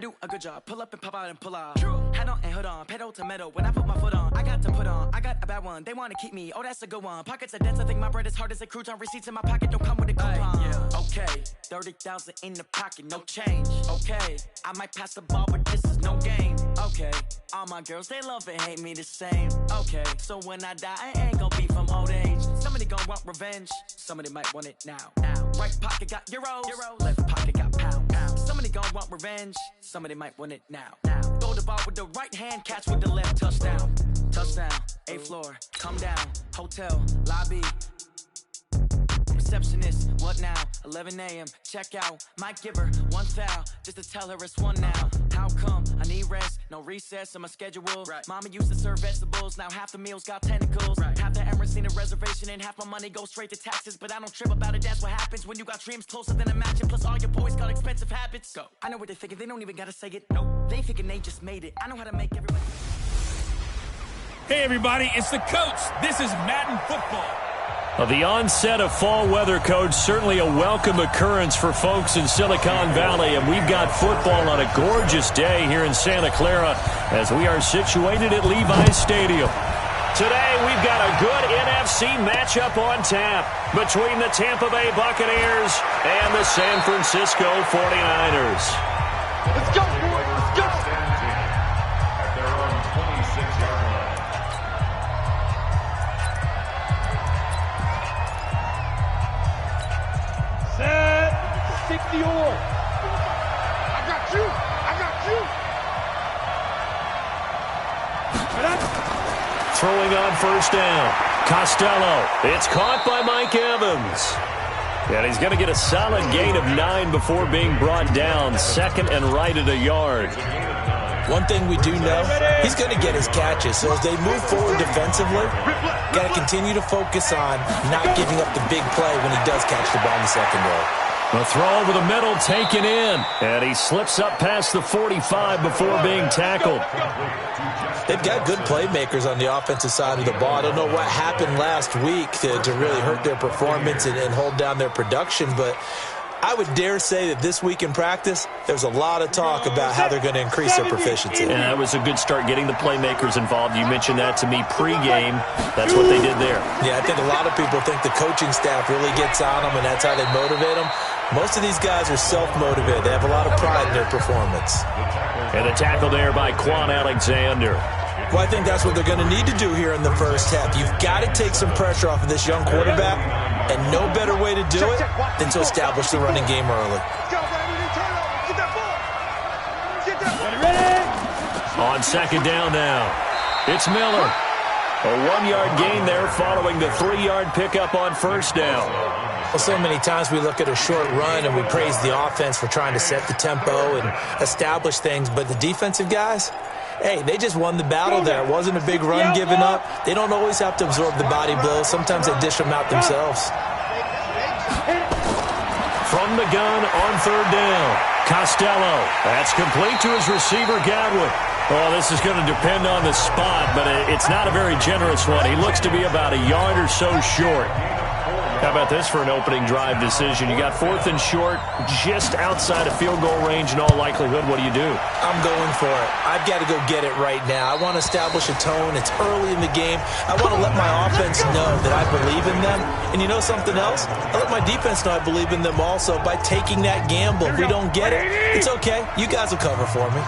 Do a good job, pull up and pop out and pull off. Head on and hood on, pedal to metal. When I put my foot on, I got to put on. I got a bad one, they wanna keep me. Oh, that's a good one. Pockets are dense, I think my bread is hard as a crouton. Receipts in my pocket don't come with a coupon. Okay, 30,000 in the pocket, no change. Okay, I might pass the ball, but this is no game. Okay, all my girls, they love and hate me the same. Okay, so when I die, I ain't gonna be from old age. Somebody gon' want revenge, somebody might want it now. Right pocket got euros, left pocket got pounds. Somebody gon' want revenge, somebody might want it now. Throw the ball with the right hand, catch with the left, touchdown. Touchdown, 8th floor, come down, hotel, lobby. Receptionist, what now? 11 a.m., check out. Might give her one foul, just to tell her it's one now. How come? I need rest, no recess in my schedule. Mama used to serve vegetables, now half the meals got tentacles. Half the Emirates need a reservation and half my money goes straight to taxes. But I don't trip about it, that's what happens when you got dreams closer than a mansion. Plus all your boys got expensive habits. Go. I know what they're thinking, they don't even gotta say it. Nope, they thinking they just made it. I know how to make everybody. Hey everybody, it's the coach. This is Madden Football. The onset of fall weather, Coach, certainly a welcome occurrence for folks in Silicon Valley, and we've got football on a gorgeous day here in Santa Clara as we are situated at Levi's Stadium. Today, we've got a good NFC matchup on tap between the Tampa Bay Buccaneers and the San Francisco 49ers. Let's go, boys, let's go! At their own 26-yard line. Set 60 or. I got you. I got you. Throwing on first down. Costello. It's caught by Mike Evans. And he's going to get a solid gain of 9 before being brought down. Second and right at a yard. One thing we do know, he's going to get his catches. So as they move forward defensively, got to continue to focus on not giving up the big play when he does catch the ball in the secondary. The throw over the middle taken in. And he slips up past the 45 before being tackled. They've got good playmakers on the offensive side of the ball. I don't know what happened last week to really hurt their performance and hold down their production, but I would dare say that this week in practice, there's a lot of talk about how they're going to increase their proficiency. And that was a good start getting the playmakers involved. You mentioned that to me pregame. That's what they did there. Yeah, I think a lot of people think the coaching staff really gets on them, and that's how they motivate them. Most of these guys are self-motivated. They have a lot of pride in their performance. And a tackle there by Quan Alexander. Well, I think that's what they're going to need to do here in the first half. You've got to take some pressure off of this young quarterback, and no better way to do it than to establish the running game early. On second down now, it's Miller. A 1-yard gain there following the 3-yard pickup on first down. Well, so many times we look at a short run and we praise the offense for trying to set the tempo and establish things, but the defensive guys, hey, they just won the battle there. It wasn't a big run given up. They don't always have to absorb the body blows. Sometimes they dish them out themselves. From the gun on third down, Costello. That's complete to his receiver, Godwin. Well, this is going to depend on the spot, but it's not a very generous one. He looks to be about a yard or so short. How about this for an opening drive decision? You got 4th and short, just outside of field goal range in all likelihood. What do you do? I'm going for it. I've got to go get it right now. I want to establish a tone. It's early in the game. I want to let my offense know that I believe in them. And you know something else? I let my defense know I believe in them also by taking that gamble. If we don't get it, it's okay. You guys will cover for me.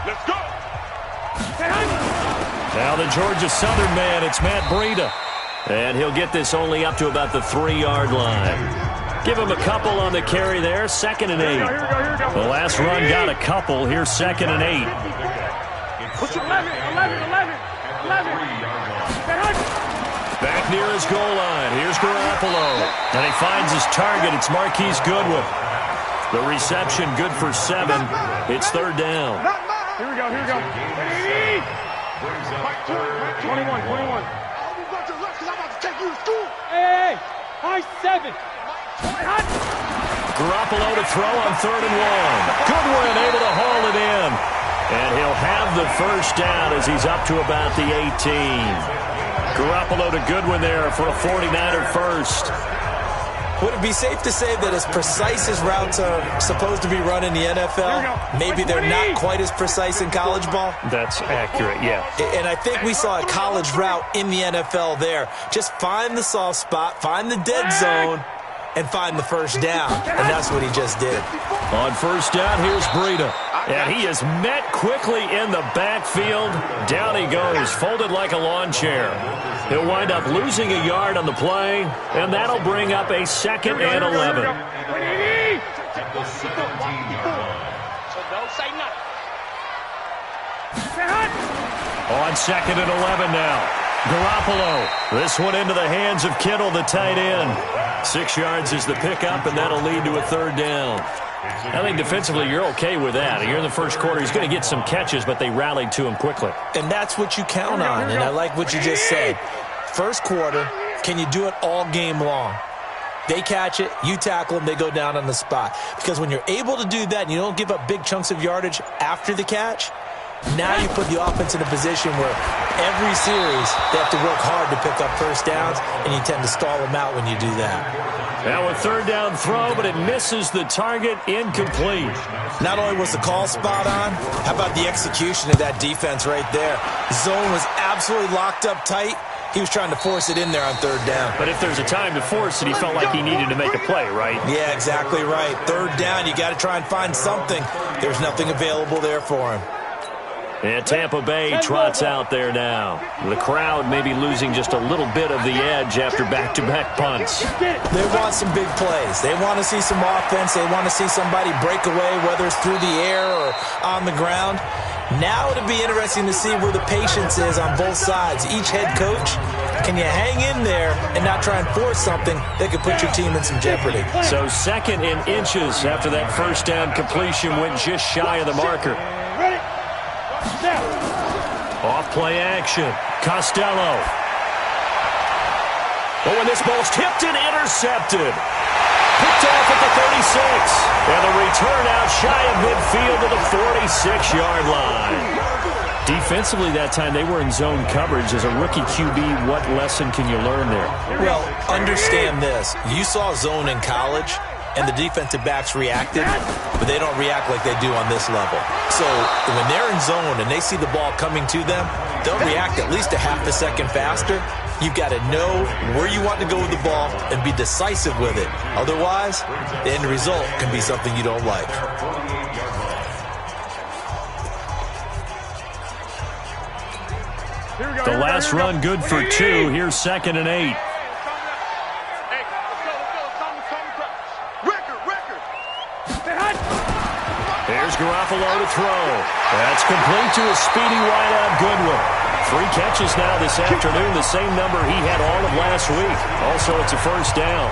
Let's go. Now the Georgia Southern man, it's Matt Breida. And he'll get this only up to about the 3-yard line. Give him a couple on the carry there, 2nd and 8. The last run got a couple. Here's 2nd and 8. Push 11. Back near his goal line. Here's Garoppolo. And he finds his target. It's Marquise Goodwin. The reception good for 7. It's third down. Here we go. 21. Hey, high 7. Garoppolo to throw on 3rd and 1. Goodwin able to haul it in. And he'll have the first down as he's up to about the 18. Garoppolo to Goodwin there for a 49er first. Would it be safe to say that as precise as routes are supposed to be run in the NFL, maybe they're not quite as precise in college ball? That's accurate, yeah. And I think we saw a college route in the NFL there. Just find the soft spot, find the dead zone, and find the first down. And that's what he just did. On first down, here's Breida. And he is met quickly in the backfield. Down he goes, folded like a lawn chair. He'll wind up losing a yard on the play, and that'll bring up a 2nd and 11. On 2nd and 11 now. Garoppolo. This one into the hands of Kittle, the tight end. 6 yards is the pickup, and that'll lead to a 3rd down. I think defensively you're okay with that. Here in the first quarter, he's going to get some catches, but they rallied to him quickly. And that's what you count on, and I like what you just said. First quarter, can you do it all game long? They catch it, you tackle them, they go down on the spot. Because when you're able to do that and you don't give up big chunks of yardage after the catch, now you put the offense in a position where every series they have to work hard to pick up first downs, and you tend to stall them out when you do that. Now a 3rd down throw, but it misses the target, incomplete. Not only was the call spot on, how about the execution of that defense right there? Zone was absolutely locked up tight. He was trying to force it in there on 3rd down. But if there's a time to force it, he felt like he needed to make a play, right? Yeah, exactly right. 3rd down, you got to try and find something. There's nothing available there for him. And Tampa Bay trots out there now. The crowd may be losing just a little bit of the edge after back-to-back punts. They want some big plays. They want to see some offense. They want to see somebody break away, whether it's through the air or on the ground. Now it'll be interesting to see where the patience is on both sides. Each head coach, can you hang in there and not try and force something that could put your team in some jeopardy? So 2nd and inches after that first down completion went just shy of the marker. Off play action. Costello. Oh, and this ball's tipped and intercepted. Picked off at the 36. And the return out shy of midfield to the 46-yard line. Defensively that time, they were in zone coverage. As a rookie QB, what lesson can you learn there? Well, understand this. You saw zone in college, and the defensive backs reacted, but they don't react like they do on this level. So when they're in zone and they see the ball coming to them, they'll react at least a half a second faster. You've got to know where you want to go with the ball and be decisive with it. Otherwise, the end result can be something you don't like. The last run good for 2. Here's 2nd and 8. Here's Garoppolo to throw. That's complete to a speedy wideout Goodwin. 3 catches now this afternoon, the same number he had all of last week. Also, it's a first down.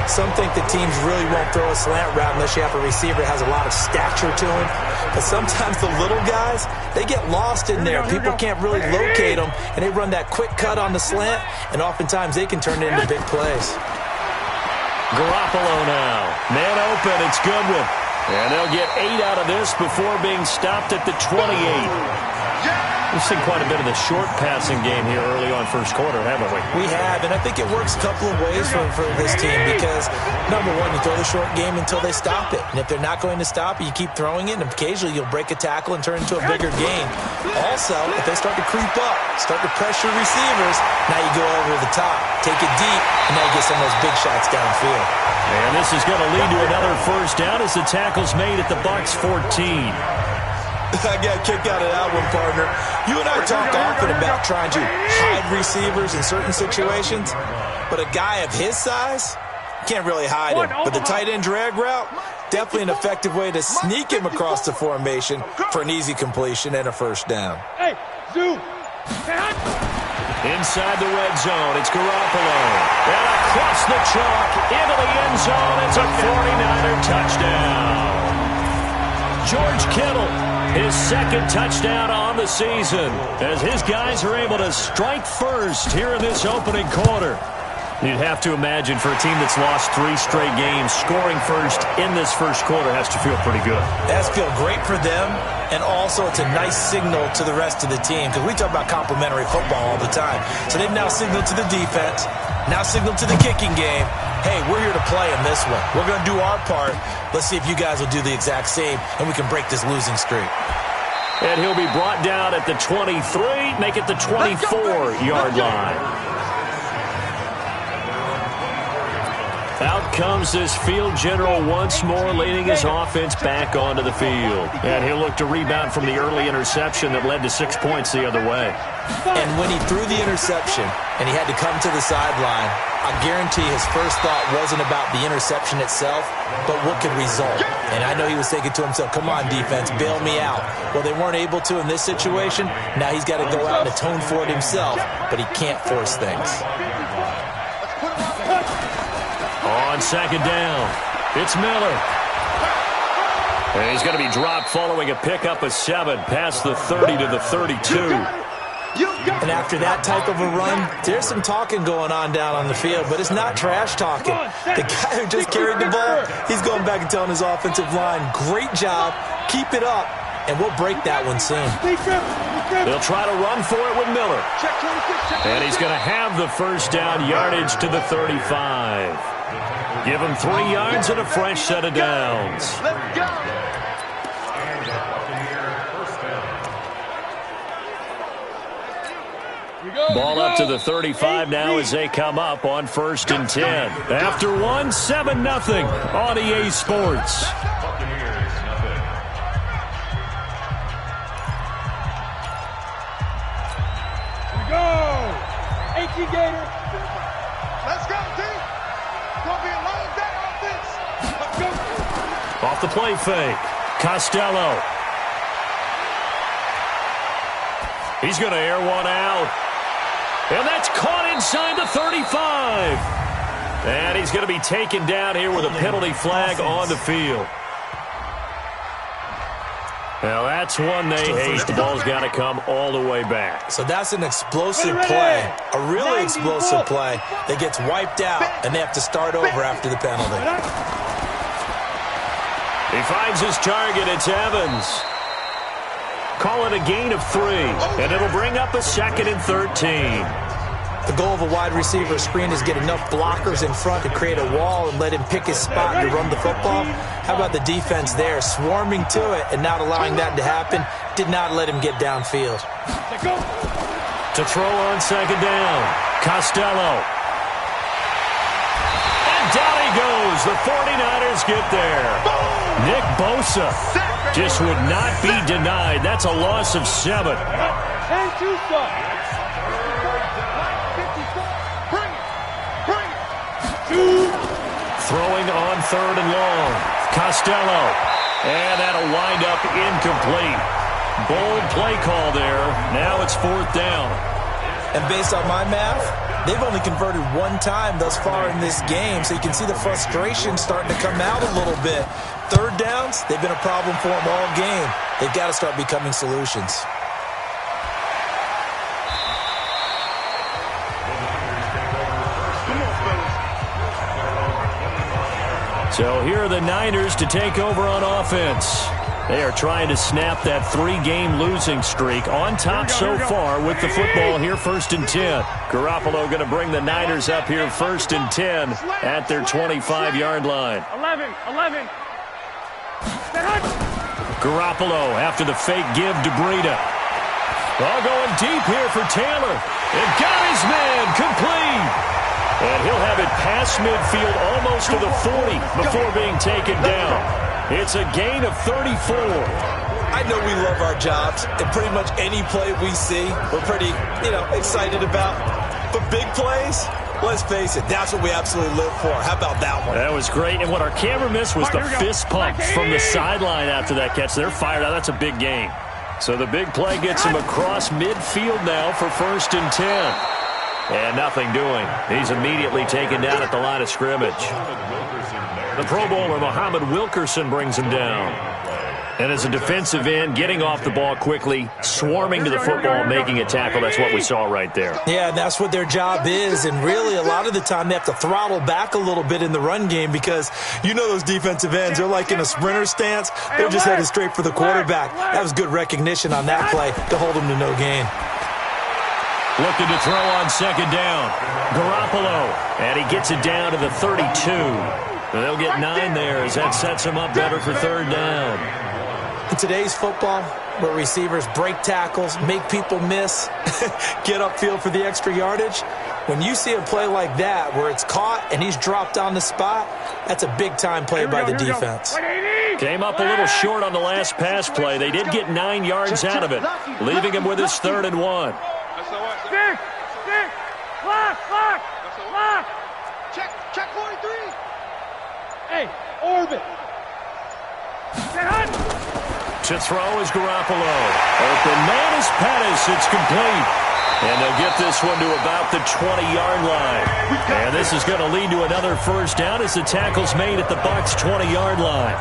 Some think that teams really won't throw a slant route unless you have a receiver that has a lot of stature to him. But sometimes the little guys, they get lost in there. People can't really locate them, and they run that quick cut on the slant, and oftentimes they can turn it into big plays. Garoppolo now. Man open, it's Goodwin. And they'll get 8 out of this before being stopped at the 28. We've seen quite a bit of the short passing game here early on first quarter, haven't we? We have, and I think it works a couple of ways for this team because, number one, you throw the short game until they stop it. And if they're not going to stop it, you keep throwing it, and occasionally you'll break a tackle and turn it into a bigger game. Also, if they start to creep up, start to pressure receivers, now you go over the top, take it deep, and now you get some of those big shots downfield. And this is going to lead to another first down as the tackle's made at the Bucs 14. I got a kick out of that one, partner. You and I talk often about trying to hide receivers in certain situations, but a guy of his size can't really hide him. But the tight end drag route, definitely an effective way to sneak him across the formation for an easy completion and a first down. Hey, Zoo! Inside the red zone, it's Garoppolo. And across the chalk, into the end zone, it's a 49er touchdown. George Kittle, his 2nd touchdown on the season, as his guys are able to strike first here in this opening quarter. You'd have to imagine for a team that's lost 3 straight games, scoring first in this first quarter has to feel pretty good. It has to feel great for them, and also it's a nice signal to the rest of the team, because we talk about complimentary football all the time. So they've now signaled to the defense, now signaled to the kicking game, hey, we're here to play in this one. We're going to do our part. Let's see if you guys will do the exact same, and we can break this losing streak. And he'll be brought down at the 23, make it the 24-yard line. Out comes this field general once more, leading his offense back onto the field. And he'll look to rebound from the early interception that led to 6 points the other way. And when he threw the interception and he had to come to the sideline, I guarantee his first thought wasn't about the interception itself, but what could result. And I know he was thinking to himself, come on, defense, bail me out. Well, they weren't able to in this situation. Now he's got to go out and atone for it himself, but he can't force things. On second down, it's Miller. And he's going to be dropped following a pickup of 7 past the 30 to the 32. And after that type of a run, there's some talking going on down on the field, but it's not trash talking. The guy who just carried the ball, he's going back and telling his offensive line, great job, keep it up, and we'll break that one soon. They'll try to run for it with Miller. And he's going to have the first down, yardage to the 35. Give him 3 yards and a fresh set of downs. Let's go. Ball up to the 35 now as they come up on 1st and 10. After 1, 7-0 on EA Sports. Go! 18 Gator. Let's go, team. It's going to be a long day on this. Let's go. Off the play fake. Costello. He's going to air one out. And that's caught inside the 35. And he's going to be taken down here with a penalty flag on the field. Now, that's one they hate. The ball's got to come all the way back. So that's an explosive play, a really explosive play that gets wiped out, and they have to start over after the penalty. He finds his target. It's Evans. Call it a gain of 3, and it'll bring up a 2nd and 13. The goal of a wide receiver screen is get enough blockers in front to create a wall and let him pick his spot to run the football. How about the defense there, swarming to it and not allowing that to happen? Did not let him get downfield. To throw on 2nd down, Costello. And down he goes. The 49ers get there. Nick Bosa just would not be denied. That's a loss of 7. And 2 stops. Throwing on 3rd and long. Costello. And that'll wind up incomplete. Bold play call there. Now it's 4th down. And based on my math, they've only converted 1 time thus far in this game, so you can see the frustration starting to come out a little bit. 3rd downs, they've been a problem for them all game. They've got to start becoming solutions. So here are the Niners to take over on offense. They are trying to snap that 3-game losing streak. On top so far with the football here, 1st and 10. Garoppolo going to bring the Niners up here 1st and 10 at their 25-yard line. 11. Garoppolo after the fake give to Breida. All going deep here for Taylor. And got his man complete. And he'll have it past midfield almost to the 40 before being taken down. It's a gain of 34. I know we love our jobs, and pretty much any play we see, we're pretty, excited about. But big plays, let's face it, that's what we absolutely live for. How about that one? That was great. And what our camera missed was the fist pump from the sideline after that catch. They're fired out. That's a big gain. So the big play gets him across midfield now for 1st and 10. And nothing doing. He's immediately taken down at the line of scrimmage. The Pro Bowler, Muhammad Wilkerson, brings him down. And as a defensive end, getting off the ball quickly, swarming to the football, making a tackle. That's what we saw right there. Yeah, that's what their job is. And really, a lot of the time, they have to throttle back a little bit in the run game because those defensive ends, they're like in a sprinter stance. They're just headed straight for the quarterback. That was good recognition on that play to hold them to no gain. looking to throw on second down. Garoppolo, and he gets it down to the 32. They'll get 9 there as that sets him up better for third down. In today's football, where receivers break tackles, make people miss, get upfield for the extra yardage, when you see a play like that where it's caught and he's dropped on the spot, that's a big-time play by the defense. Came up a little short on the last pass play. They did get 9 yards out of it, leaving him with his 3rd and 1. Lock. Check 43. Hey, orbit. To throw is Garoppolo. Open man is Pettis. It's complete. And they'll get this one to about the 20-yard line. And this is going to lead to another first down as the tackle's made at the Bucs' 20-yard line.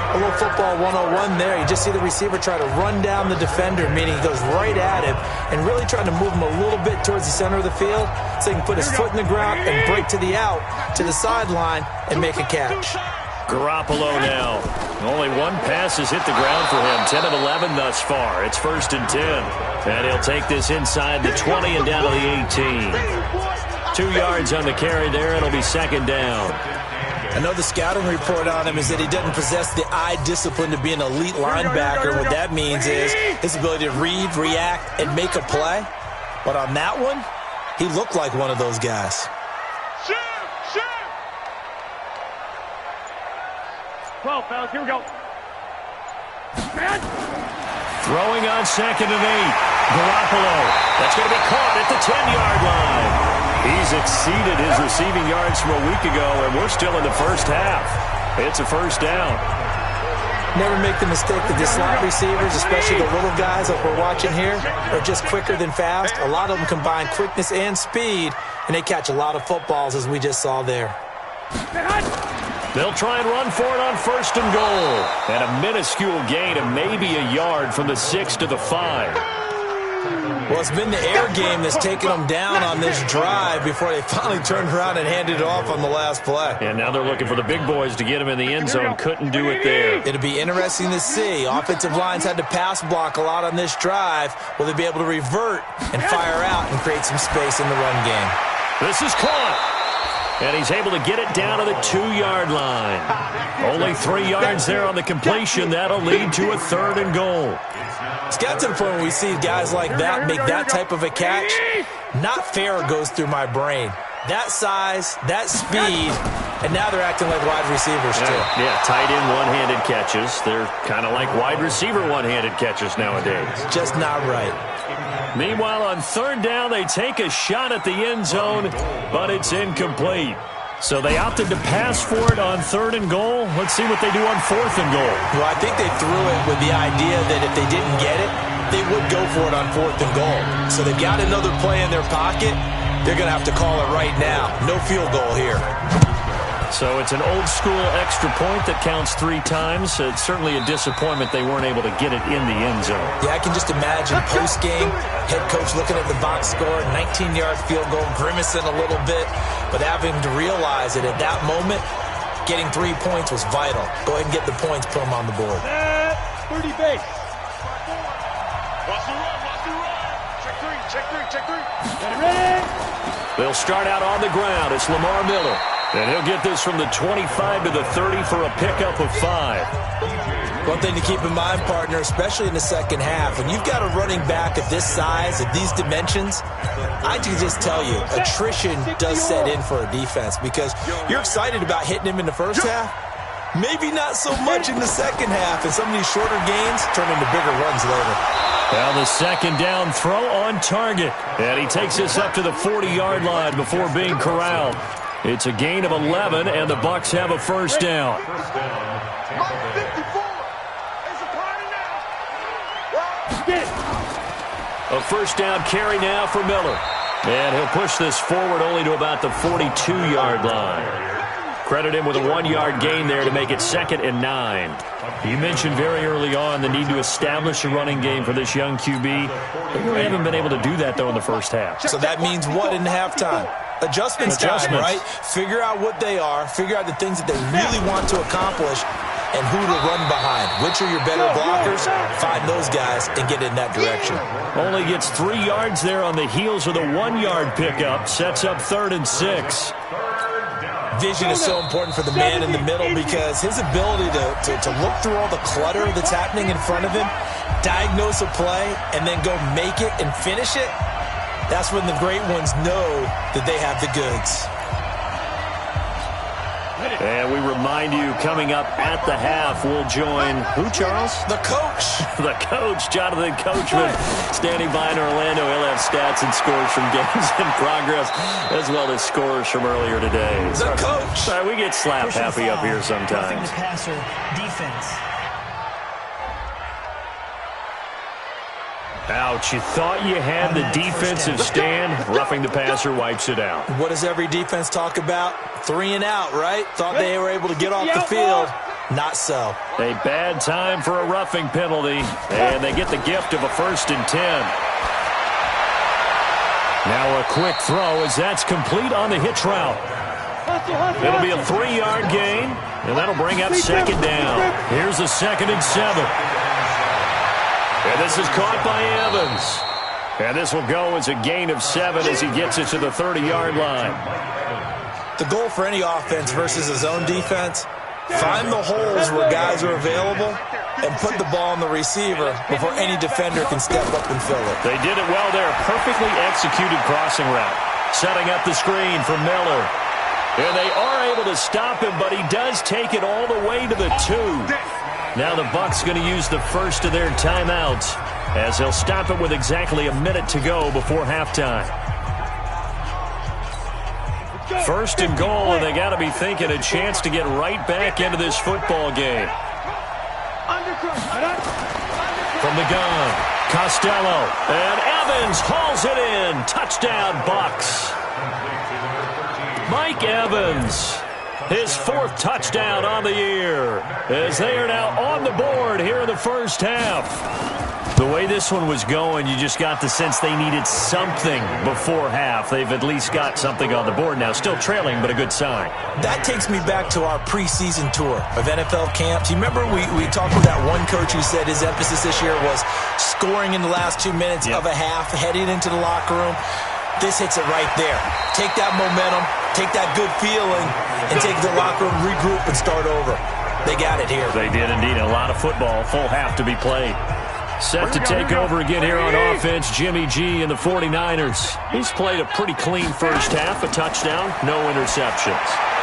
A little football 101 there. You just see the receiver try to run down the defender, meaning he goes right at him and really trying to move him a little bit towards the center of the field so he can put his foot in the ground and break to the out, to the sideline, and make a catch. Garoppolo now. Only one pass has hit the ground for him. 10 of 11 thus far. It's 1st and 10. And he'll take this inside the 20 and down to the 18. 2 yards on the carry there. It'll be 2nd down. I know the scouting report on him is that he doesn't possess the eye discipline to be an elite linebacker. What that means is his ability to read, react, and make a play. But on that one, he looked like one of those guys. Well, fellas, here we go. Throwing on 2nd and 8. Garoppolo. That's going to be caught at the 10-yard line. He's exceeded his receiving yards from a week ago, and we're still in the first half. It's a first down. Never make the mistake that the slot receivers, especially the little guys like we're watching here, are just quicker than fast. A lot of them combine quickness and speed, and they catch a lot of footballs, as we just saw there. They'll try and run for it on 1st and goal. And a minuscule gain of maybe a yard from the 6 to the 5. Well, it's been the air game that's taken them down on this drive before they finally turned around and handed it off on the last play. And now they're looking for the big boys to get him in the end zone. Couldn't do it there. It'll be interesting to see. Offensive lines had to pass block a lot on this drive. Will they be able to revert and fire out and create some space in the run game? This is caught. And he's able to get it down to the 2-yard line. Only 3 yards there on the completion. That'll lead to a 3rd and goal. It's got to the point where we see guys like that make that type of a catch. Not fair goes through my brain. That size, that speed, and now they're acting like wide receivers too. Yeah, tight end one-handed catches. They're kind of like wide receiver one-handed catches nowadays. Just not right. Meanwhile, on 3rd down, they take a shot at the end zone, but it's incomplete. So they opted to pass for it on 3rd and goal. Let's see what they do on 4th and goal. Well, I think they threw it with the idea that if they didn't get it, they would go for it on 4th and goal. So they've got another play in their pocket. They're going to have to call it right now. No field goal here. So it's an old-school extra point that counts 3 times. It's certainly a disappointment they weren't able to get it in the end zone. Yeah, I can just imagine post-game, head coach looking at the box score, 19-yard field goal, grimacing a little bit, but having to realize that at that moment, getting 3 points was vital. Go ahead and get the points, put them on the board. 30 base. Watch the run. Check 3. Ready? They'll start out on the ground. It's Lamar Miller. And he'll get this from the 25 to the 30 for a pickup of 5. One thing to keep in mind, partner, especially in the second half, when you've got a running back of this size, of these dimensions, I can just tell you, attrition does set in for a defense because you're excited about hitting him in the first half. Maybe not so much in the second half, and some of these shorter gains turn into bigger runs later. Now the 2nd down throw on target. And he takes this up to the 40-yard line before being corralled. It's a gain of 11, and the Bucs have a first down. A first down carry now for Miller. And he'll push this forward only to about the 42-yard line. Credit him with a 1-yard gain there to make it 2nd and 9. You mentioned very early on the need to establish a running game for this young QB. But you haven't been able to do that, though, in the first half. So that means what in halftime? Adjustments time, right? Figure out what they are. Figure out the things that they really want to accomplish. and who to run behind. Which are your better blockers? Find those guys and get in that direction. Only gets 3 yards there on the heels of the 1-yard pickup. Sets up 3rd and 6. Vision is so important for the man in the middle because his ability to look through all the clutter that's happening in front of him, diagnose a play, and then go make it and finish it, that's when the great ones know that they have the goods. And we remind you, coming up at the half, we'll join who, Charles? The coach. The coach, Jonathan Coachman, standing by in Orlando. He'll have stats and scores from games in progress, as well as scores from earlier today. The coach. Sorry, we get slap happy up here sometimes. The passer, defense. Ouch, you thought you had the defensive stand. Roughing the passer wipes it out. What does every defense talk about? 3 and out, right? Thought they were able to get off the field. Not so. A bad time for a roughing penalty, and they get the gift of a 1st and 10. Now a quick throw as that's complete on the hitch route. It'll be a 3-yard gain, and that'll bring up 2nd down. Here's a 2nd and 7. And this is caught by Evans. And this will go as a gain of 7 as he gets it to the 30-yard line. The goal for any offense versus a zone defense, find the holes where guys are available and put the ball on the receiver before any defender can step up and fill it. They did it well there. Perfectly executed crossing route. Setting up the screen for Miller. And they are able to stop him, but he does take it all the way to the 2. Now the Bucs going to use the first of their timeouts as they'll stop it with exactly a minute to go before halftime. 1st and goal, and they got to be thinking a chance to get right back into this football game. From the gun, Costello, and Evans hauls it in. Touchdown, Bucs. Mike Evans. His 4th touchdown on the year as they are now on the board here in the first half. The way this one was going, you just got the sense they needed something before half. They've at least got something on the board now. Still trailing, but a good sign. That takes me back to our preseason tour of NFL camps. You remember we talked with that one coach who said his emphasis this year was scoring in the last 2 minutes of a half, heading into the locker room. This hits it right there. Take that momentum, take that good feeling, and take the locker room, regroup, and start over. They got it here. They did indeed. A lot of football, full half to be played. Set to take over again here on offense, Jimmy G and the 49ers. He's played a pretty clean first half, a touchdown, no interceptions.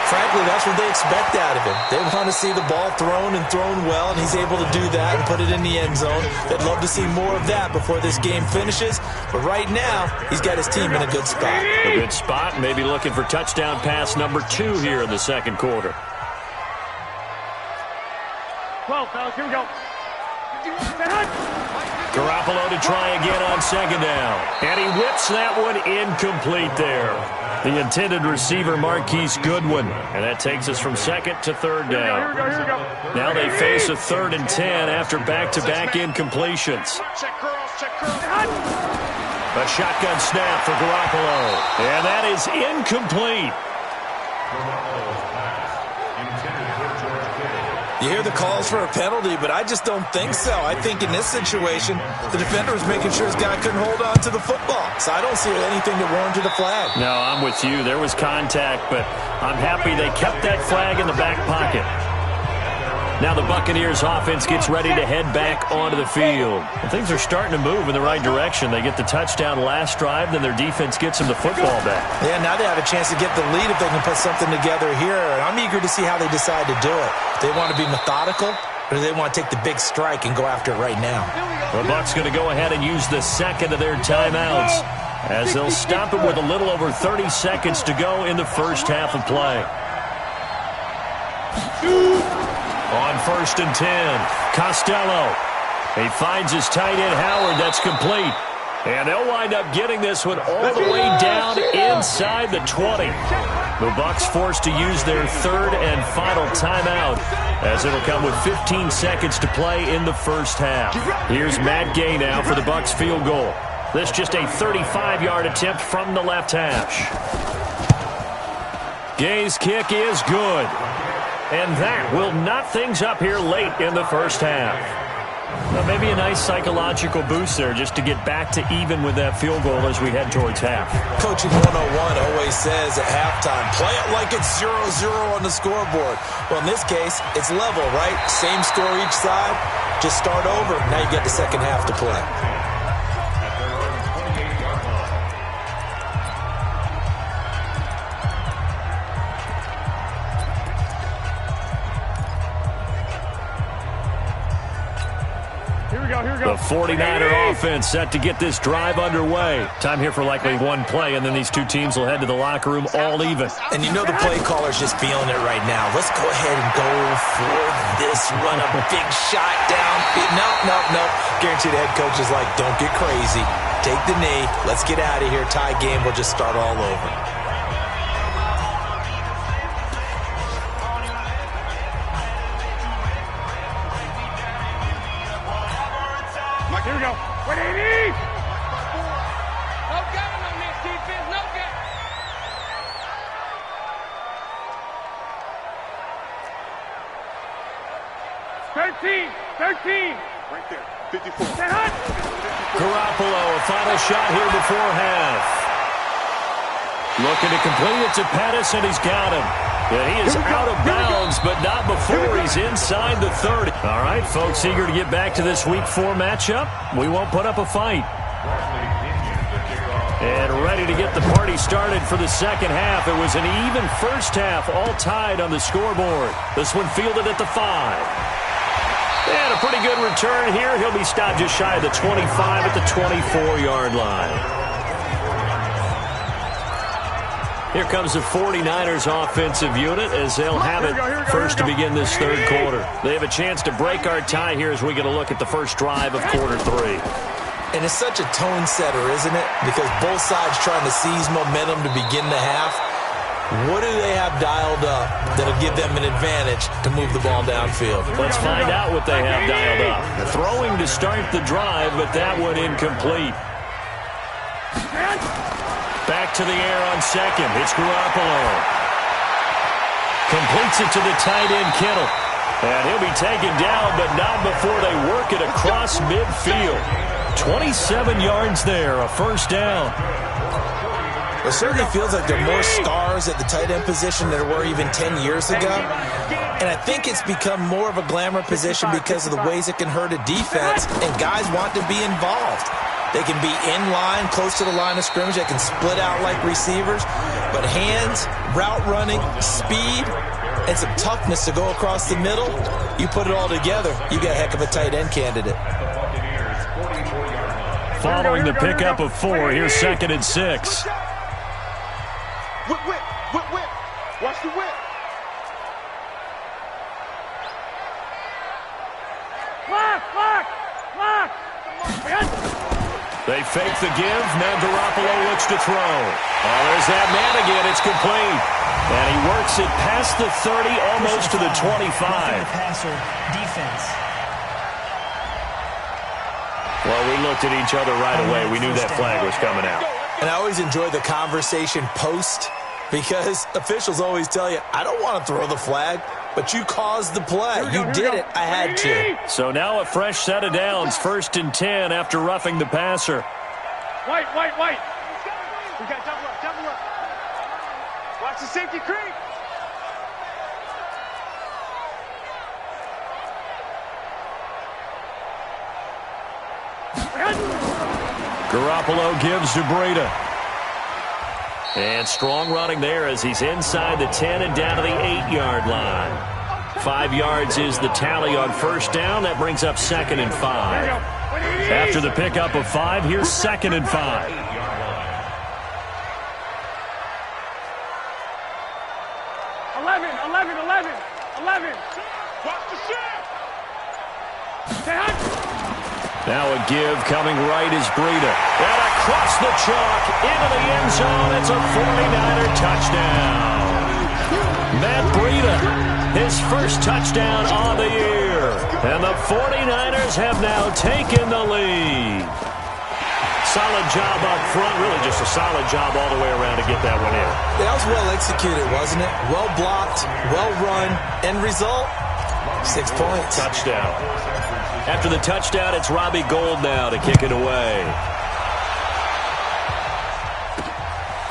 Frankly, that's what they expect out of him. They want to see the ball thrown and thrown well, and he's able to do that and put it in the end zone. They'd love to see more of that before this game finishes. But right now, he's got his team in a good spot. A good spot, maybe looking for touchdown pass number 2 here in the 2nd quarter. 12, fellas, here we go. Garoppolo to try again on 2nd down. And he whips that one incomplete there. The intended receiver, Marquise Goodwin. And that takes us from 2nd to 3rd down. Here we go. Now they face a 3rd and 10 after back-to-back incompletions. A shotgun snap for Garoppolo. And that is incomplete. You hear the calls for a penalty, but I just don't think so. I think in this situation, the defender was making sure his guy couldn't hold on to the football. So I don't see anything that warranted a flag. No, I'm with you. There was contact, but I'm happy they kept that flag in the back pocket. Now the Buccaneers offense gets ready to head back onto the field. And things are starting to move in the right direction. They get the touchdown last drive, then their defense gets them the football back. Yeah, now they have a chance to get the lead if they can put something together here. And I'm eager to see how they decide to do it. Do they want to be methodical, or do they want to take the big strike and go after it right now? The Bucs going to go ahead and use the 2nd of their timeouts as they'll stop it with a little over 30 seconds to go in the first half of play. On 1st and 10, Costello. He finds his tight end, Howard. That's complete. And they'll wind up getting this one all the way down inside the 20. The Bucs forced to use their 3rd and final timeout as it'll come with 15 seconds to play in the first half. Here's Matt Gay now for the Bucs field goal. This just a 35-yard attempt from the left hash. Gay's kick is good. And that will knot things up here late in the first half. Well, maybe a nice psychological boost there just to get back to even with that field goal as we head towards half. Coaching 101 always says at halftime, play it like it's 0-0 on the scoreboard. Well, in this case, it's level, right? Same score each side. Just start over. Now you get the second half to play. The 49er offense set to get this drive underway. Time here for likely one play, and then these two teams will head to the locker room all even. And you know the play caller's just feeling it right now. Let's go ahead and go for this run. A big shot down. No. Guarantee the head coach is like, don't get crazy. Take the knee. Let's get out of here. Tie game. We'll just start all over. Here we go. What do you need? No game on this defense. No game. 13. Right there. 54. Garoppolo, a final shot here before half. Looking to complete it to Pettis, and he's got him. And he is out of bounds, but not before he's inside the 30. All right, folks, eager to get back to this Week 4 matchup. We won't put up a fight. And ready to get the party started for the second half. It was an even first half, all tied on the scoreboard. This one fielded at the 5. And a pretty good return here. He'll be stopped just shy of the 25 at the 24-yard line. Here comes the 49ers offensive unit as they'll have it first to begin this third quarter. They have a chance to break our tie here as we get a look at the first drive of quarter 3. And it's such a tone setter, isn't it? Because both sides trying to seize momentum to begin the half. What do they have dialed up that'll give them an advantage to move the ball downfield? Let's find out what they have dialed up. Throwing to start the drive, but that one incomplete. Back to the air on second. It's Garoppolo. Completes it to the tight end, Kittle. And he'll be taken down, but not before they work it across midfield. 27 yards there, a first down. It certainly feels like there are more stars at the tight end position than there were even 10 years ago. And I think it's become more of a glamour position because of the ways it can hurt a defense, and guys want to be involved. They can be in line, close to the line of scrimmage. They can split out like receivers. But hands, route running, speed, and some toughness to go across the middle, you put it all together, you got a heck of a tight end candidate. Following the pickup of 4, here's 2nd and 6. Whip. Watch the whip. Lock. They fake the give. Now Garoppolo looks to throw. Oh, there's that man again. It's complete. And he works it past the 30, almost to the 25. Passer defense. Well, we looked at each other right away. We knew that flag was coming out. And I always enjoy the conversation post because officials always tell you, I don't want to throw the flag, but you caused the play. You did it. I had to. So now a fresh set of downs, 1st and 10 after roughing the passer. White. We got double up. Watch the safety creep. Garoppolo gives to Breida. And strong running there as he's inside the 10 and down to the 8-yard line. 5 yards is the tally on first down. That brings up 2nd and 5. After the pickup of 5, here's 2nd and 5. 11. Watch the shot. Now a give coming right is Breida. And across the chalk into the end zone. It's a 49er touchdown. Matt Breida, his first touchdown on the year. And the 49ers have now taken the lead. solid job up front, really just a solid job all the way around to get that one in. That was well executed, wasn't it? Well blocked, well run. End result, 6 points. Touchdown. After the touchdown, it's Robbie Gould now to kick it away.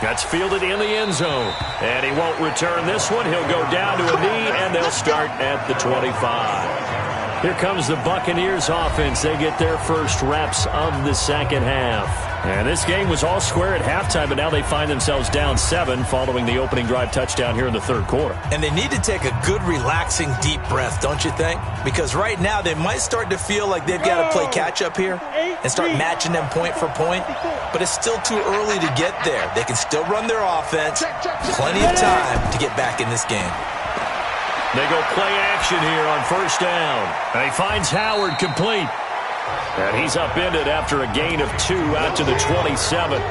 That's fielded in the end zone. And he won't return this one. He'll go down to a knee, and they'll start at the 25. Here comes the Buccaneers offense. They get their first reps of the second half. And this game was all square at halftime, but now they find themselves down 7 following the opening drive touchdown here in the third quarter. And they need to take a good, relaxing, deep breath, don't you think? Because right now they might start to feel like they've got to play catch-up here and start matching them point for point. But it's still too early to get there. They can still run their offense. Plenty of time to get back in this game. They go play action here on first down. And he finds Howard complete. And he's upended after a gain of 2 out to the 27.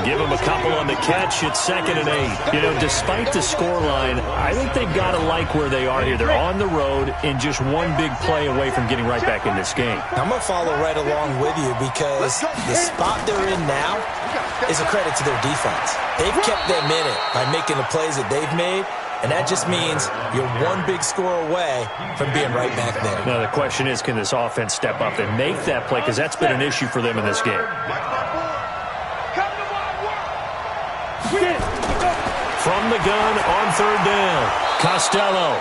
Give him a couple on the catch. It's 2nd and 8. You know, despite the scoreline, I think they've got to like where they are here. They're on the road and just one big play away from getting right back in this game. I'm going to follow right along with you because the spot they're in now is a credit to their defense. They've kept them in it by making the plays that they've made. And that just means you're one big score away from being right back there. Now, the question is, can this offense step up and make that play? Because that's been an issue for them in this game. From the gun on third down, Costello.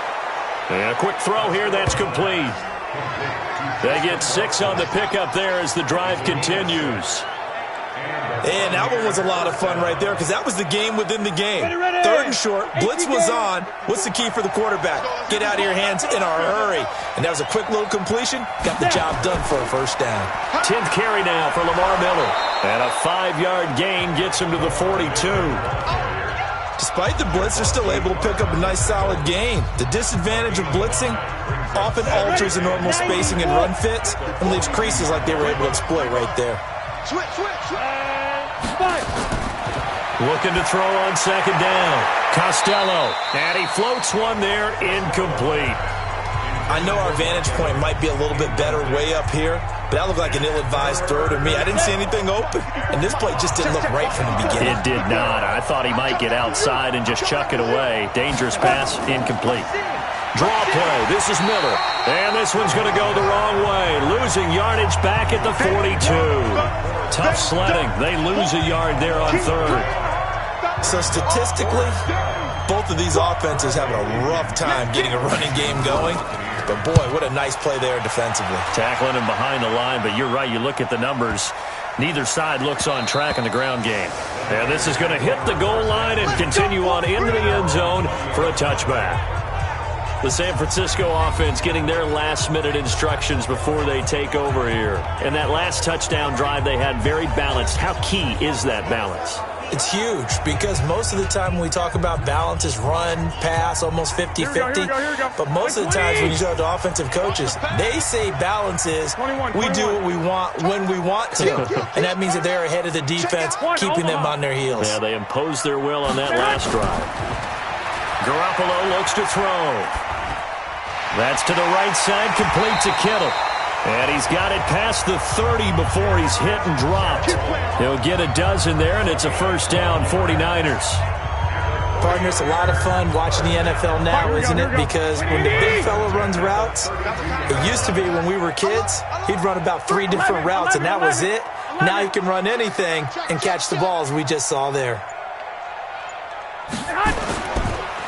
And a quick throw here, that's complete. They get 6 on the pickup there as the drive continues. And that one was a lot of fun right there because that was the game within the game. Third and short, blitz was on. What's the key for the quarterback? Get out of your hands in a hurry. And that was a quick little completion. Got the job done for a first down. 10th carry now for Lamar Miller. And a 5-yard gain gets him to the 42. Despite the blitz, they're still able to pick up a nice solid gain. The disadvantage of blitzing often alters the normal spacing and run fits and leaves creases like they were able to exploit right there. Switch. Looking to throw on second down. Costello. And he floats one there, incomplete. I know our vantage point might be a little bit better way up here, but that looked like an ill-advised throw to me. I didn't see anything open, and this play just didn't look right from the beginning. It did not. I thought he might get outside and just chuck it away. Dangerous pass, incomplete. Draw play. This is Miller. And this one's going to go the wrong way. Losing yardage back at the 42. Tough sledding. They lose a yard there on third. So statistically, both of these offenses having a rough time getting a running game going. But, boy, what a nice play there defensively. Tackling him behind the line, but you're right. You look at the numbers. Neither side looks on track in the ground game. And this is going to hit the goal line and continue on into the end zone for a touchback. The San Francisco offense getting their last-minute instructions before they take over here. And that last touchdown drive they had very balanced. How key is that balance? It's huge because most of the time when we talk about balance is run, pass, almost 50-50. But most of the times when you talk to offensive coaches, they say balance is we do what we want when we want to. And that means that they're ahead of the defense, keeping them on their heels. Yeah, they imposed their will on that last drive. Garoppolo looks to throw. That's to the right side, complete to Kittle. And he's got it past the 30 before he's hit and dropped. He'll get a dozen there, and it's a first down, 49ers. Partner, it's a lot of fun watching the NFL now, isn't it? Because when the big fella runs routes, it used to be when we were kids, he'd run about 3 different routes, and that was it. Now he can run anything and catch the balls we just saw there.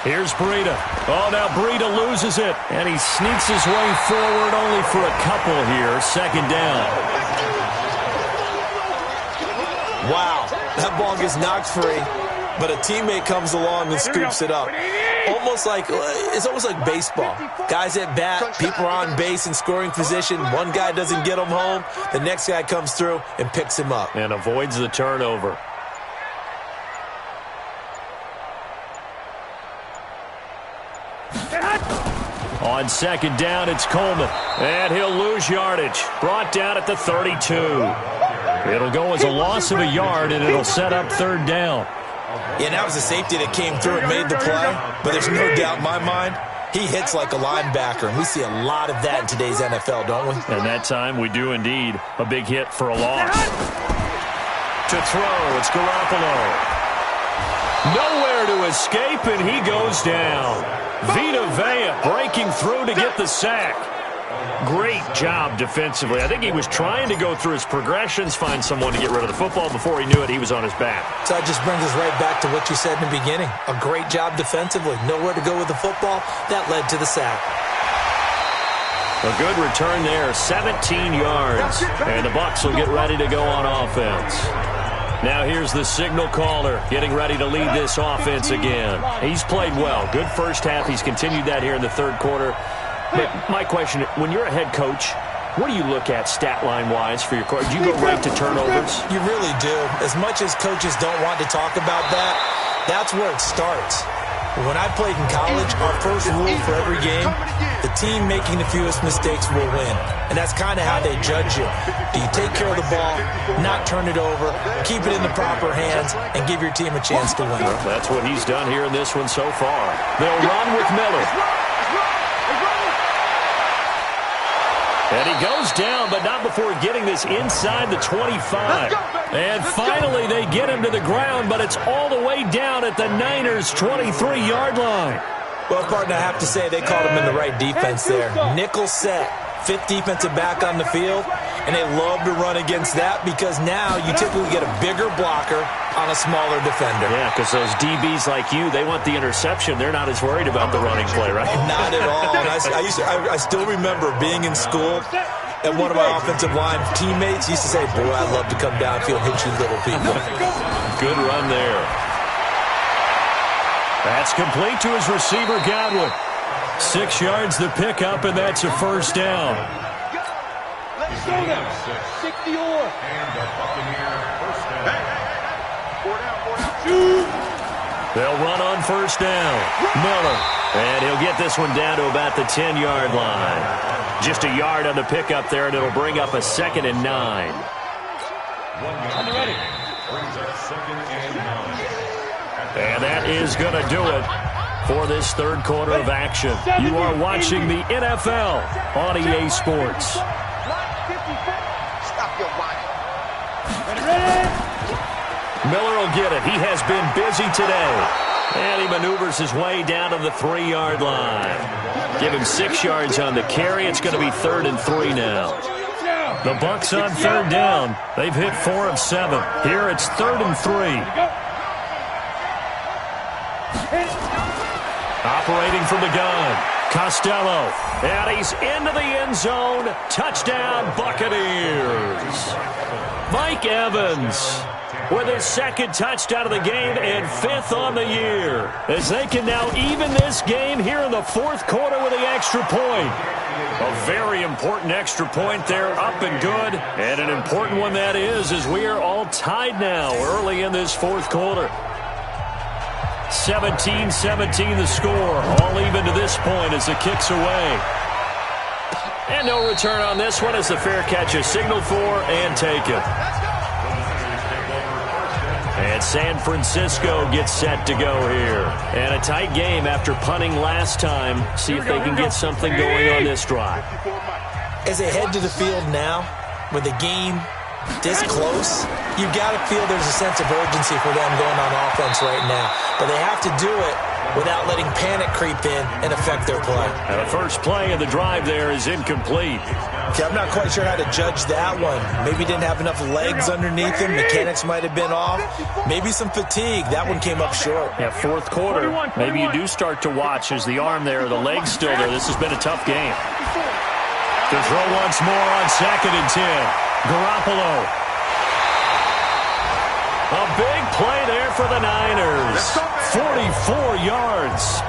Here's Breida. Oh, now Breida loses it. And he sneaks his way forward only for a couple here. Second down. Wow, that ball gets knocked free, but a teammate comes along and scoops it up. It's almost like baseball. Guys at bat, people are on base in scoring position. One guy doesn't get him home. The next guy comes through and picks him up. And avoids the turnover. On second down, it's Coleman. And he'll lose yardage. Brought down at the 32. It'll go as a loss of a yard, and it'll set up third down. Yeah, that was a safety that came through and made the play. But there's no doubt in my mind, he hits like a linebacker. And we see a lot of that in today's NFL, don't we? And that time we do indeed. A big hit for a loss. To throw, it's Garoppolo. Nowhere to escape, and he goes down. Vita Vea breaking through to get the sack. Great job defensively. I think he was trying to go through his progressions, find someone to get rid of the football. Before he knew it, he was on his back. So that just brings us right back to what you said in the beginning. A great job defensively. Nowhere to go with the football. That led to the sack. A good return there, 17 yards. And the Bucs will get ready to go on offense. Now here's the signal caller getting ready to lead this offense again. He's played well. Good first half. He's continued that here in the third quarter. But my question, when you're a head coach, what do you look at stat line-wise for your coach? Do you go right to turnovers? You really do. As much as coaches don't want to talk about that, that's where it starts. When I played in college, our first rule for every game, the team making the fewest mistakes will win. And that's kind of how they judge you. Do you take care of the ball, not turn it over, keep it in the proper hands, and give your team a chance to win? Well, that's what he's done here in this one so far. They'll run with Miller. And he goes down, but not before getting this inside the 25. And finally, they get him to the ground, but it's all the way down at the Niners' 23-yard line. Well, partner, I have to say they called him in the right defense there. Nickel set, fifth defensive back on the field, and they love to run against that because now you typically get a bigger blocker on a smaller defender. Yeah, because those DBs like you, they want the interception. They're not as worried about the running play, right? Not at all. And I still remember being in school, and one of my offensive line teammates used to say, boy, I'd love to come downfield and hit you little people. Good run there. That's complete to his receiver, Godwin. 6 yards the pickup, and that's a first down. Let's go now. 60 or. And the Buccaneer first down. They'll run on first down. Miller. And he'll get this one down to about the 10-yard line. Just a yard on the pickup there, and it'll bring up a 2nd and 9. 1 yard. Brings up 2nd and 9. And that is going to do it for this third quarter of action. You are watching the NFL on EA Sports. Stop your whining. Miller will get it. He has been busy today. And he maneuvers his way down to the 3-yard line. Give him 6 yards on the carry. It's going to be 3rd and 3 now. The Bucs on third down. They've hit 4 of 7. Here it's 3rd and 3. Operating from the gun, Costello. And he's into the end zone. Touchdown, Buccaneers. Mike Evans with his 2nd touchdown of the game and 5th on the year, as they can now even this game here in the 4th quarter with the extra point. A very important extra point there, up and good. And an important one that is, as we are all tied now early in this 4th quarter. 17-17 the score, all even to this point as it kicks away. And no return on this one as the fair catch is signaled for and taken. And San Francisco gets set to go here. And a tight game after punting last time. See if they can get something going on this drive. As they head to the field now, with the game this close, you've got to feel there's a sense of urgency for them going on offense right now. But they have to do it without letting panic creep in and affect their play. And the first play of the drive there is incomplete. Okay, I'm not quite sure how to judge that one. Maybe didn't have enough legs underneath him. Mechanics might have been off. Maybe some fatigue. That one came up short. Yeah, 4th quarter. Maybe you do start to watch as the arm there, the leg's still there. This has been a tough game. To throw once more on 2nd and 10. Garoppolo. A big play there for the Niners. 44 yards.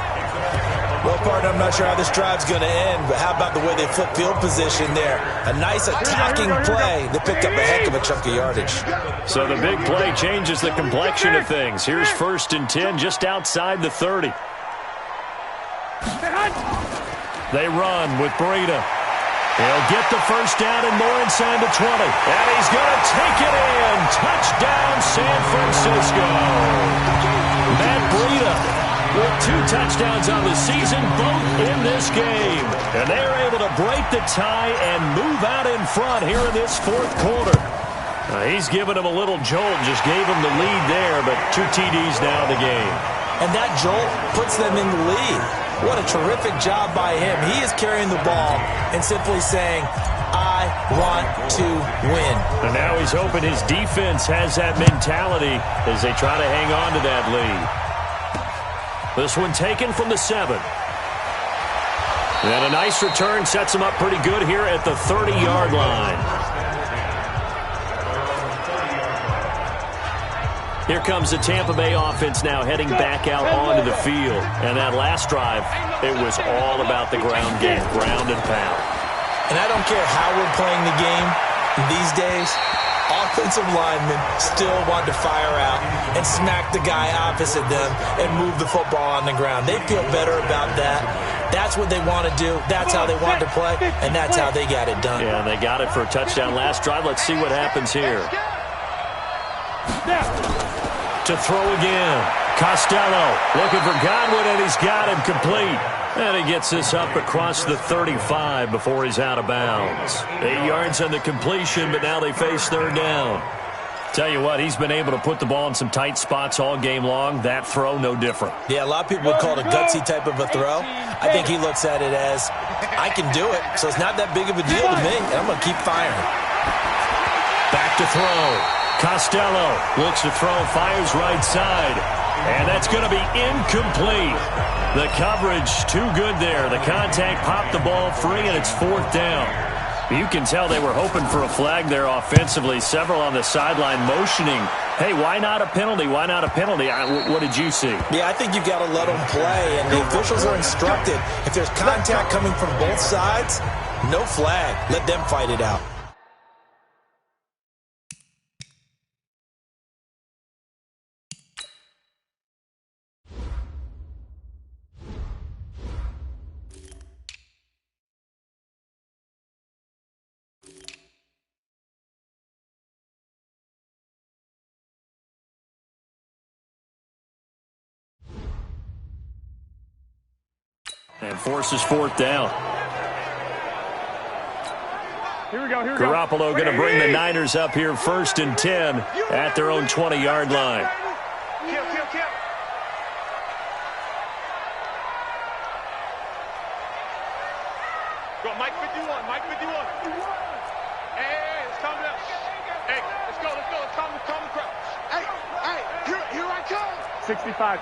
Well, partner, I'm not sure how this drive's going to end, but how about the way they flip field position there? A nice attacking play that picked up a heck of a chunk of yardage. So the big play changes the complexion of things. Here's 1st and 10 just outside the 30. They run with Breida. He'll get the first down and more inside the 20. And he's going to take it in. Touchdown, San Francisco. Matt Breida with 2 touchdowns on the season, both in this game. And they're able to break the tie and move out in front here in this 4th quarter. He's given him a little jolt, just gave him the lead there, but 2 TDs now in the game. And that jolt puts them in the lead. What a terrific job by him. He is carrying the ball and simply saying, I want to win. And now he's hoping his defense has that mentality as they try to hang on to that lead. This one taken from the 7. And a nice return sets him up pretty good here at the 30-yard line. Here comes the Tampa Bay offense now heading back out onto the field. And that last drive, it was all about the ground game, ground and pound. And I don't care how we're playing the game these days, offensive linemen still want to fire out and smack the guy opposite them and move the football on the ground. They feel better about that. That's what they want to do. That's how they want to play, and that's how they got it done. Yeah, they got it for a touchdown last drive. Let's see what happens here. To throw again. Costello looking for Godwin, and he's got him complete. And he gets this up across the 35 before he's out of bounds. 8 yards on the completion, but now they face third down. Tell you what, he's been able to put the ball in some tight spots all game long. That throw, no different. Yeah, a lot of people would call it a gutsy type of a throw. I think he looks at it as, I can do it, so it's not that big of a deal to me, and I'm going to keep firing. Back to throw. Costello looks to throw, fires right side. And that's going to be incomplete. The coverage too good there. The contact popped the ball free, and it's fourth down. You can tell they were hoping for a flag there offensively. Several on the sideline motioning, hey, why not a penalty? Why not a penalty? What did you see? Yeah, I think you got to let them play, and the officials are instructed. If there's contact coming from both sides, no flag. Let them fight it out. And forces fourth down. Here we go. Garoppolo going to bring the Niners up here first and 10 at their own 20-yard line. Kill. Go, Mike 51. Hey, it's time to Hey, let's go. It's time to crouch. Hey, here I come. 65.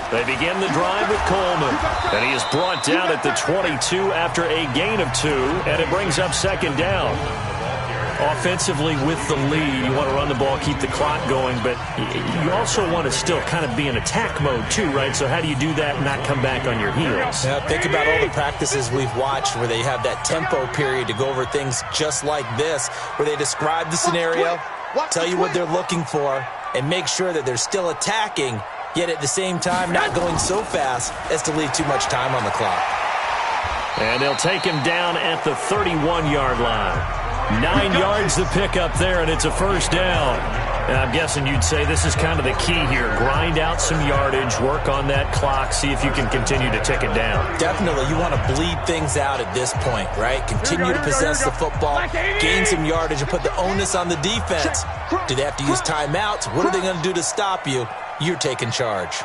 They begin the drive with Coleman, and he is brought down at the 22 after a gain of 2, and it brings up second down. Offensively with the lead, you want to run the ball, keep the clock going, but you also want to still kind of be in attack mode too, right? So how do you do that and not come back on your heels? Yeah, think about all the practices we've watched where they have that tempo period to go over things just like this, where they describe the scenario, tell you what they're looking for, and make sure that they're still attacking, yet at the same time not going so fast as to leave too much time on the clock. And they'll take him down at the 31-yard line. 9 yards to pick up there, and it's a first down. And I'm guessing you'd say this is kind of the key here. Grind out some yardage, work on that clock, see if you can continue to tick it down. Definitely. You want to bleed things out at this point, right? Continue to possess the football, gain some yardage, and put the onus on the defense. Do they have to use timeouts? What are they going to do to stop you? You're taking charge.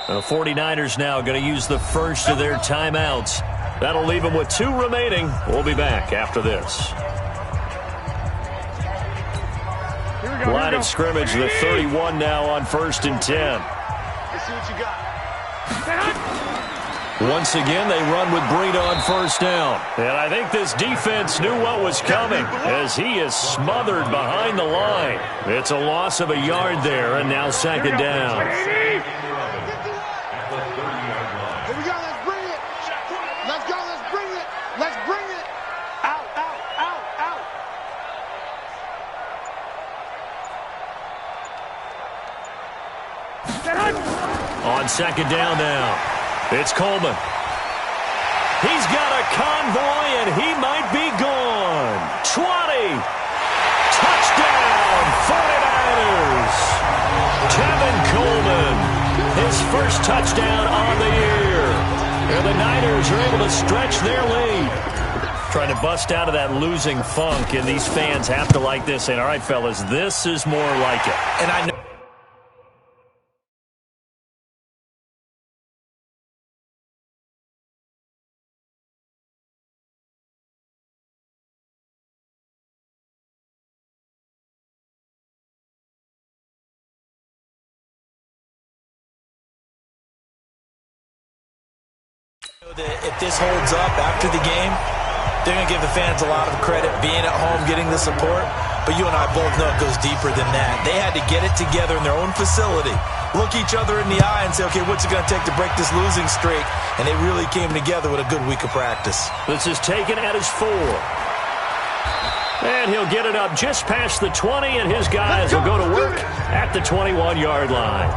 The 49ers now going to use the first of their timeouts. That'll leave them with 2 remaining. We'll be back after this. Line of scrimmage, the 31 now on first and 10. Let's see what you got. Once again, they run with Breida on first down. And I think this defense knew what was coming as he is smothered behind the line. It's a loss of a yard there, and now second down. Here we go. Let's go. Let's bring it. Out. On second down now, it's Coleman. He's got a convoy, and he might be gone. 20. Touchdown, 49ers. touchdown on the year. And the Niners are able to stretch their lead. Trying to bust out of that losing funk, and these fans have to like this. And all right, fellas, this is more like it. And I know that if this holds up after the game, they're going to give the fans a lot of credit being at home, getting the support. But you and I both know it goes deeper than that. They had to get it together in their own facility, look each other in the eye and say, okay, what's it going to take to break this losing streak? And they really came together with a good week of practice. This is taken at his 4. And he'll get it up just past the 20, and his guys will go to work at the 21-yard line.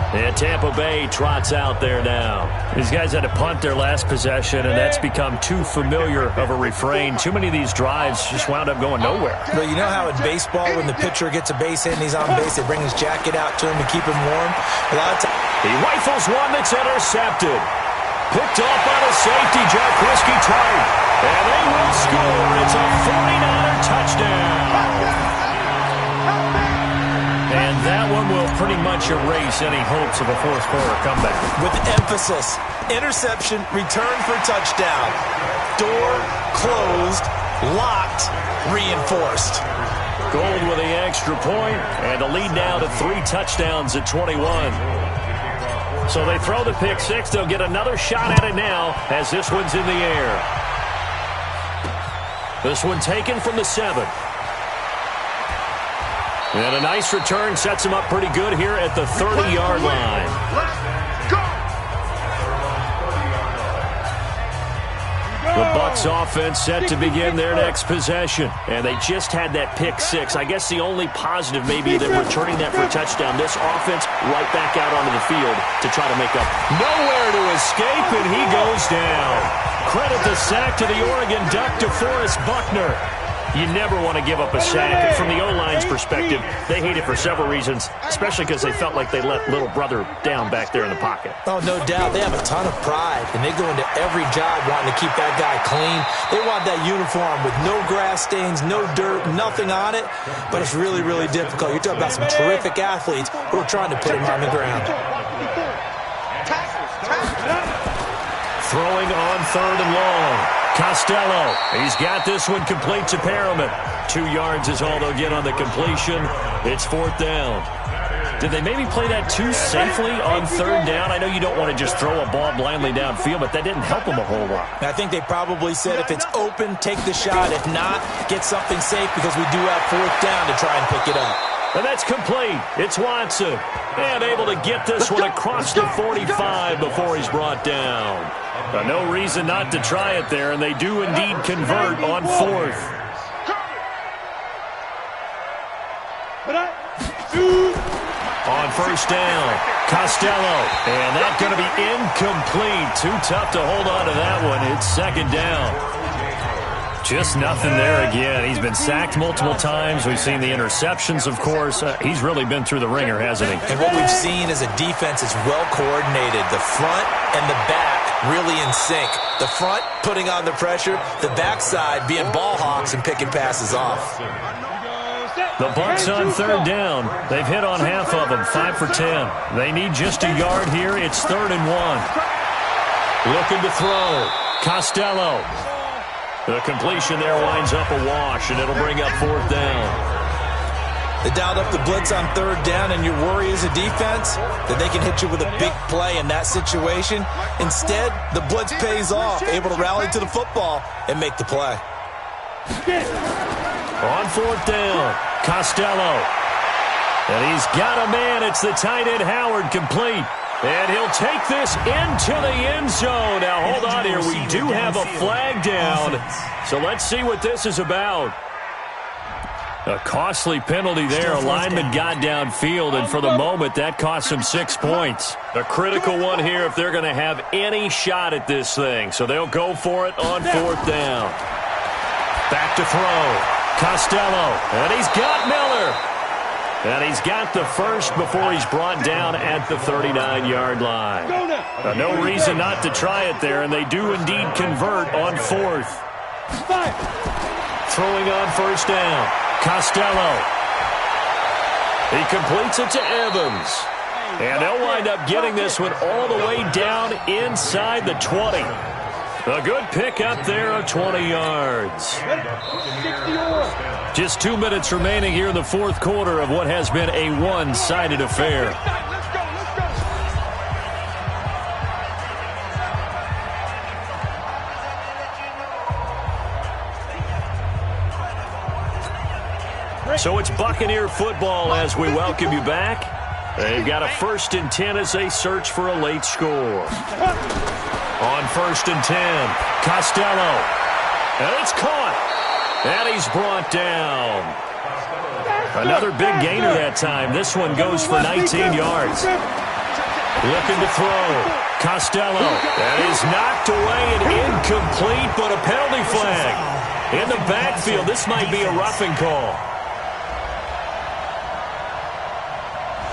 And Tampa Bay trots out there now. These guys had to punt their last possession, and that's become too familiar of a refrain. Too many of these drives just wound up going nowhere. But you know how in baseball, when the pitcher gets a base hit and he's on base, they bring his jacket out to him to keep him warm? A lot of times he rifles one that's intercepted. Picked off by the safety, Jack Risky-Tart. And they will score. It's a 49er touchdown. And that one will pretty much erase any hopes of a fourth-quarter comeback. With emphasis, interception, return for touchdown. Door closed, locked, reinforced. Gold with the extra point, and the lead now to 3 touchdowns at 21. So they throw the pick 6. They'll get another shot at it now as this one's in the air. This one taken from the 7. And a nice return sets him up pretty good here at the 30-yard line. The Bucs offense set to begin their next possession. And they just had that pick 6. I guess the only positive maybe that returning that for a touchdown. This offense right back out onto the field to try to make up. Nowhere to escape, and he goes down. Credit the sack to the Oregon Duck, DeForest Buckner. You never want to give up a sack. From the O-line's perspective, they hate it for several reasons, especially because they felt like they let little brother down back there in the pocket. Oh, no doubt. They have a ton of pride, and they go into every job wanting to keep that guy clean. They want that uniform with no grass stains, no dirt, nothing on it, but it's really, really difficult. You're talking about some terrific athletes who are trying to put him on the ground. Throwing on 3rd and long. Costello, he's got this one complete to Perriman. 2 yards is all they'll get on the completion. It's 4th down. Did they maybe play that too safely on 3rd down? I know you don't want to just throw a ball blindly downfield, but that didn't help them a whole lot. I think they probably said if it's open, take the shot. If not, get something safe because we do have 4th down to try and pick it up. And that's complete. It's Watson. And able to get this one across the 45 before he's brought down. No reason not to try it there, and they do indeed convert on 4th. On 1st down, Costello. And that's going to be incomplete. Too tough to hold on to that one. It's 2nd down. Just nothing there again. He's been sacked multiple times. We've seen the interceptions, of course. He's really been through the ringer, hasn't he? And what we've seen is a defense is well coordinated. The front and the back really in sync. The front putting on the pressure, the backside being ball hawks and picking passes off. The Bucs on 3rd down. They've hit on half of them, 5 for 10. They need just a yard here. It's 3rd and 1. Looking to throw. Costello. The completion there winds up a wash, and it'll bring up 4th down. They dialed up the blitz on 3rd down, and your worry as a defense that they can hit you with a big play in that situation. Instead, the blitz pays off, able to rally to the football and make the play. On 4th down, Costello. And he's got a man. It's the tight end, Howard, complete. And he'll take this into the end zone. Now, hold on here. We do have a flag down. So let's see what this is about. A costly penalty there. A lineman got downfield, and for the moment, that cost him 6 points. A critical one here if they're going to have any shot at this thing. So they'll go for it on 4th down. Back to throw. Costello. And he's got Miller. And he's got the first before he's brought down at the 39-yard line. No reason not to try it there, and they do indeed convert on fourth. Throwing on first down, Costello. He completes it to Evans. And they'll wind up getting this one all the way down inside the 20. A good pickup there of 20 yards. Just 2 minutes remaining here in the fourth quarter of what has been a one-sided affair. So it's Buccaneer football as we welcome you back. They've got a 1st and 10 as they search for a late score. On 1st and 10, Costello. And it's caught. And he's brought down. Another big gainer that time. This one goes for 19 yards. Looking to throw. Costello. That is knocked away and incomplete, but a penalty flag. In the backfield, this might be a roughing call.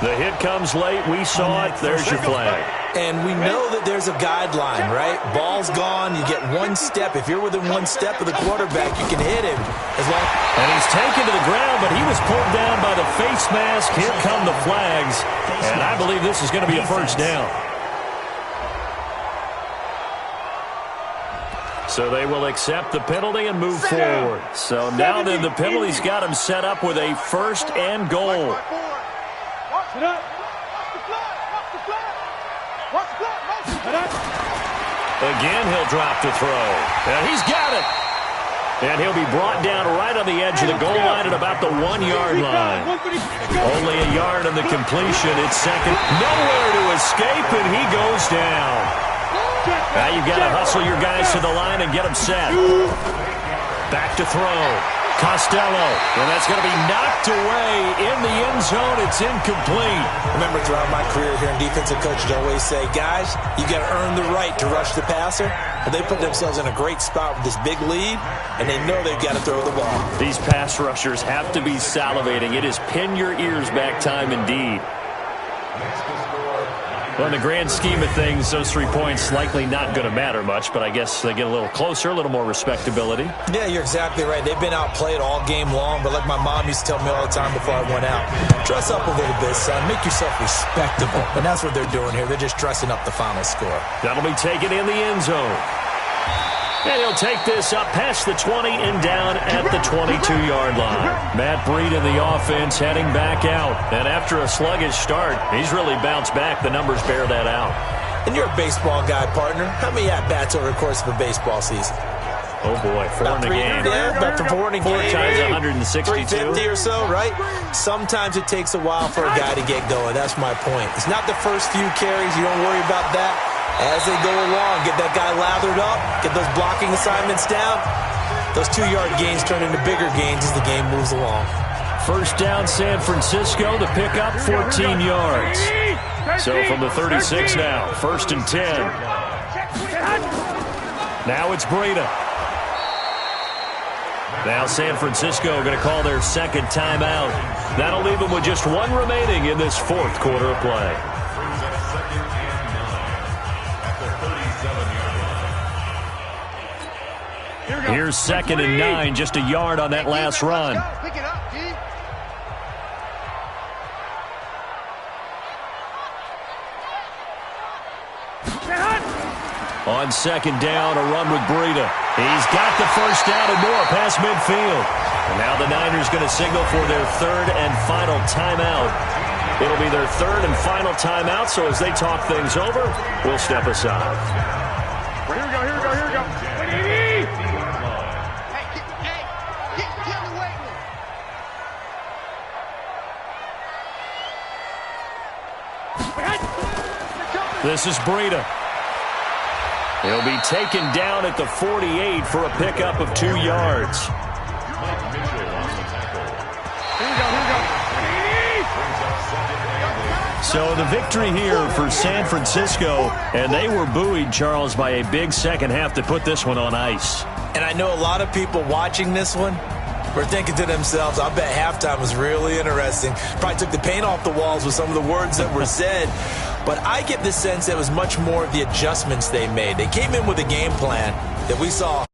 The hit comes late. We saw it. There's your flag. And we know that there's a guideline, right? Ball's gone. You get 1 step. If you're within 1 step of the quarterback, you can hit him. And he's taken to the ground, but he was pulled down by the face mask. Here come the flags. And I believe this is going to be a first down. So they will accept the penalty and move forward. So now then the penalty's got him set up with a 1st and goal. Again, he'll drop to throw. And he's got it. And he'll be brought down right on the edge of the goal line at about the 1-yard line. Only a yard on the completion. It's second. Nowhere to escape, and he goes down. Now you've got to hustle your guys to the line and get them set. Back to throw. Costello, and that's going to be knocked away in the end zone. It's incomplete. Remember, throughout my career here in defensive coaches always say, guys, you got to earn the right to rush the passer. But they put themselves in a great spot with this big lead, and they know they've got to throw the ball. These pass rushers have to be salivating. It is pin your ears back time indeed. Well, in the grand scheme of things, those 3 points likely not going to matter much, but I guess they get a little closer, a little more respectability. Yeah, you're exactly right. They've been outplayed all game long, but like my mom used to tell me all the time before I went out, dress up a little bit, son. Make yourself respectable. And that's what they're doing here. They're just dressing up the final score. That'll be taken in the end zone. And he'll take this up past the 20 and down at the 22-yard line. Matt Breed in the offense heading back out. And after a sluggish start, he's really bounced back. The numbers bear that out. And you're a baseball guy, partner. How many at-bats over the course of a baseball season? Oh, boy, 4 in the game. Yeah, about 4 in a game. 4 times 162. 350 or so, right? Sometimes it takes a while for a guy to get going. That's my point. It's not the first few carries. You don't worry about that. As they go along, get that guy lathered up, get those blocking assignments down. Those 2-yard gains turn into bigger gains as the game moves along. First down, San Francisco. The pickup, 14 yards. So from the 36 now, 1st and 10. Now it's Breida. Now San Francisco going to call their second timeout. That'll leave them with just 1 remaining in this fourth quarter of play. Here's 2nd and 9, just a yard on that last run. On 2nd down, a run with Breida. He's got the first down and more past midfield. And now the Niners going to signal for their 3rd and final timeout. It'll be their 3rd and final timeout, so as they talk things over, we'll step aside. Here we go. This is Breida. He'll be taken down at the 48 for a pickup of 2 yards. So the victory here for San Francisco, and they were buoyed, Charles, by a big second half to put this one on ice. And I know a lot of people watching this one, were thinking to themselves, I bet halftime was really interesting. Probably took the paint off the walls with some of the words that were said. But I get the sense that it was much more of the adjustments they made. They came in with a game plan that we saw